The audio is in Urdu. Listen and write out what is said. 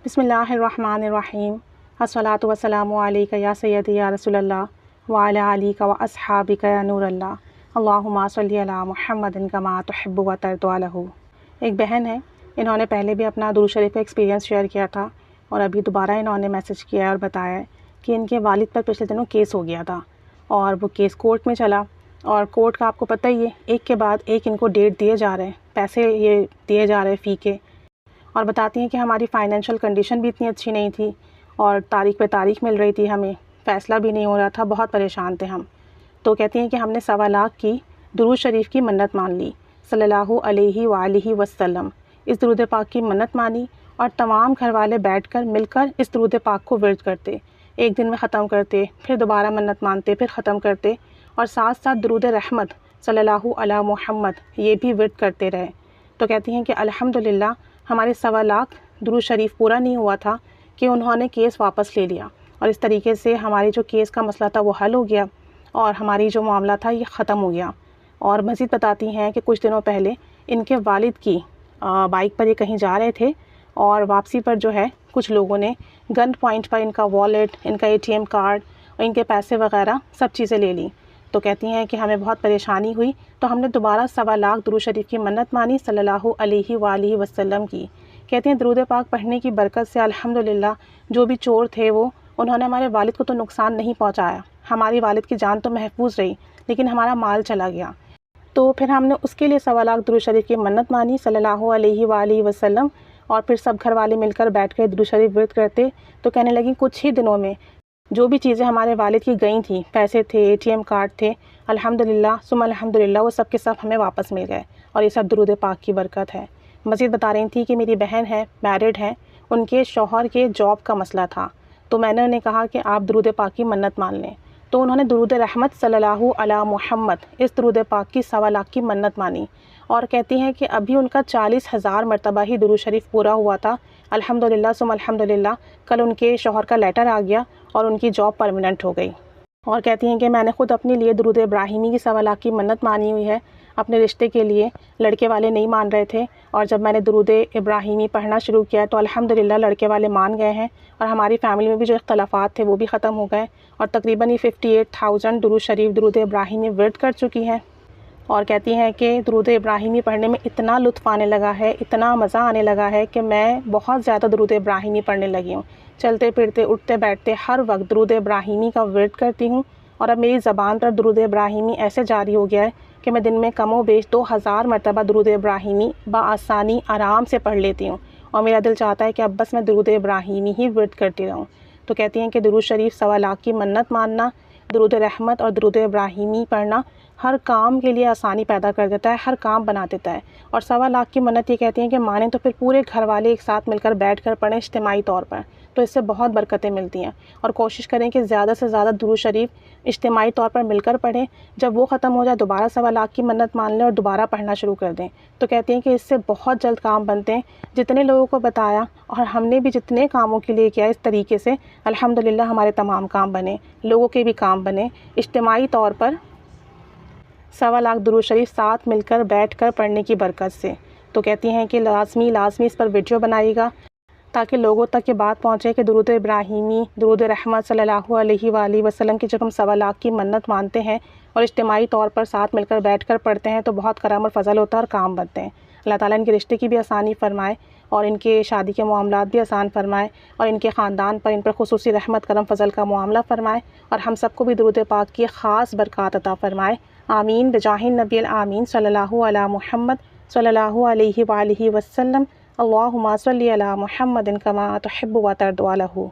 بسم اللہ الرحمن الرحیم الصلاۃ والسلام علیک یا سیدی یا رسول اللہ وعلی آلک و اصحابک یا نور اللہ اللہم صلی علی محمد کما تحب و ترضی عنہ۔ ایک بہن ہے، انہوں نے پہلے بھی اپنا درود شریف کا ایکسپیرینس شیئر کیا تھا اور ابھی دوبارہ انہوں نے میسج کیا اور بتایا کہ ان کے والد پر پچھلے دنوں کیس ہو گیا تھا اور وہ کیس کورٹ میں چلا، اور کورٹ کا آپ کو پتہ ہی ہے ایک کے بعد ایک ان کو ڈیٹ دیے جا رہے ہیں، پیسے یہ دیے جا رہے ہیں فی کے، اور بتاتی ہیں کہ ہماری فائنینشیل کنڈیشن بھی اتنی اچھی نہیں تھی اور تاریخ پہ تاریخ مل رہی تھی، ہمیں فیصلہ بھی نہیں ہو رہا تھا، بہت پریشان تھے ہم۔ تو کہتی ہیں کہ ہم نے 1.25 لاکھ کی درود شریف کی منت مان لی صلی اللہ علیہ وآلہ وسلم۔ اس درود پاک کی منت مانی اور تمام گھر والے بیٹھ کر مل کر اس درود پاک کو ورد کرتے، ایک دن میں ختم کرتے، پھر دوبارہ منت مانتے، پھر ختم کرتے، اور ساتھ ساتھ درود رحمت صلی اللہ علی محمد یہ بھی ورد کرتے رہے۔ تو کہتی ہیں کہ الحمدللہ ہمارے 1.25 لاکھ درود شریف پورا نہیں ہوا تھا کہ انہوں نے کیس واپس لے لیا، اور اس طریقے سے ہماری جو کیس کا مسئلہ تھا وہ حل ہو گیا اور ہماری جو معاملہ تھا یہ ختم ہو گیا۔ اور مزید بتاتی ہیں کہ کچھ دنوں پہلے ان کے والد کی بائک پر یہ کہیں جا رہے تھے اور واپسی پر جو ہے کچھ لوگوں نے گن پوائنٹ پر ان کا والیٹ، ان کا ATM کارڈ اور ان کے پیسے وغیرہ سب چیزیں لے لیں۔ تو کہتی ہیں کہ ہمیں بہت پریشانی ہوئی، تو ہم نے دوبارہ 1.25 لاکھ درود شریف کی منت مانی صلی اللہ علیہ وآلہ وسلم کی۔ کہتے ہیں درود پاک پڑھنے کی برکت سے الحمدللہ جو بھی چور تھے انہوں نے ہمارے والد کو تو نقصان نہیں پہنچایا، ہماری والد کی جان تو محفوظ رہی، لیکن ہمارا مال چلا گیا۔ تو پھر ہم نے اس کے لیے 1.25 لاکھ درود شریف کی منت مانی صلی اللہ علیہ وآلہ وسلم، اور پھر سب گھر والے مل کر بیٹھ کے درود شریف ورد کرتے۔ تو کہنے لگیں کچھ ہی دنوں میں جو بھی چیزیں ہمارے والد کی گئی تھیں، پیسے تھے، ATM کارڈ تھے، الحمدللہ ثم الحمدللہ وہ سب کے سب ہمیں واپس مل گئے، اور یہ سب درود پاک کی برکت ہے۔ مزید بتا رہی تھی کہ میری بہن ہے، میرڈ ہے، ان کے شوہر کے جاب کا مسئلہ تھا، تو میں نے انہیں کہا کہ آپ درود پاک کی منت مان لیں، تو انہوں نے درود رحمت صلی اللہ علی محمد اس درود پاک کی 1.25 لاکھ کی منت مانی، اور کہتی ہیں کہ ابھی ان کا 40,000 مرتبہ ہی درود شریف پورا ہوا تھا، الحمدللہ ثم الحمدللہ کل ان کے شوہر کا لیٹر آ گیا اور ان کی جاب پرماننٹ ہو گئی۔ اور کہتی ہیں کہ میں نے خود اپنے لیے درود ابراہیمی کی 1.25 لاکھ کی منت مانی ہوئی ہے اپنے رشتے کے لیے، لڑکے والے نہیں مان رہے تھے، اور جب میں نے درود ابراہیمی پڑھنا شروع کیا تو الحمدللہ لڑکے والے مان گئے ہیں، اور ہماری فیملی میں بھی جو اختلافات تھے وہ بھی ختم ہو گئے، اور تقریباً یہ 58,000 درود شریف درود ابراہیمی ورد کر چکی ہیں۔ اور کہتی ہیں کہ درود ابراہیمی پڑھنے میں اتنا لطف آنے لگا ہے، اتنا مزہ آنے لگا ہے کہ میں بہت زیادہ درود ابراہیمی پڑھنے لگی ہوں، چلتے پھرتے اٹھتے بیٹھتے ہر وقت درود ابراہیمی کا ورد کرتی ہوں، اور اب میری زبان پر درود ابراہیمی ایسے جاری ہو گیا ہے کہ میں دن میں کم و بیش 2,000 مرتبہ درود ابراہیمی بآسانی آرام سے پڑھ لیتی ہوں، اور میرا دل چاہتا ہے کہ اب بس میں درود ابراہیمی ہی ورد کرتی رہوں۔ تو کہتی ہیں کہ درود شریف 1.25 لاکھ کی منت ماننا، درود رحمت اور درود ابراہیمی پڑھنا ہر کام کے لیے آسانی پیدا کر دیتا ہے، ہر کام بنا دیتا ہے، اور 1.25 لاکھ کی منت یہ کہتی ہیں کہ مانیں تو پھر پورے گھر والے ایک ساتھ مل کر بیٹھ کر پڑھیں اجتماعی طور پر، تو اس سے بہت برکتیں ملتی ہیں، اور کوشش کریں کہ زیادہ سے زیادہ درود شریف اجتماعی طور پر مل کر پڑھیں، جب وہ ختم ہو جائے دوبارہ 1.25 لاکھ کی منت مان لیں اور دوبارہ پڑھنا شروع کر دیں۔ تو کہتی ہیں کہ اس سے بہت جلد کام بنتے ہیں، جتنے لوگوں کو بتایا اور ہم نے بھی جتنے کاموں کے لیے کیا اس طریقے سے الحمدللہ ہمارے تمام کام بنے، لوگوں کے بھی کام بنے، اجتماعی طور پر 1.25 لاکھ درود شریف ساتھ مل کر بیٹھ کر پڑھنے کی برکت سے۔ تو کہتی ہیں کہ لازمی اس پر ویڈیو بنائیے گا تاکہ لوگوں تک یہ بات پہنچے کہ درود ابراہیمی، درود رحمت صلی اللہ علیہ وآلہ وسلم کی جب ہم 1.25 لاکھ کی منت مانتے ہیں اور اجتماعی طور پر ساتھ مل کر بیٹھ کر پڑھتے ہیں تو بہت کرم اور فضل ہوتا ہے اور کام بنتے ہیں۔ اللہ تعالیٰ ان کے رشتے کی بھی آسانی فرمائے اور ان کے شادی کے معاملات بھی آسان فرمائے، اور ان کے خاندان پر ان پر خصوصی رحمت کرم فضل کا معاملہ فرمائے، اور ہم سب کو بھی درود پاک کی خاص برکات عطا فرمائے، آمین بجاہ النبی الآمین صلی اللہ علی محمد صلی اللہ علیہ وآلہ وسلم۔ اللہم صلی علی محمد کما تحب و ترضی عنہ۔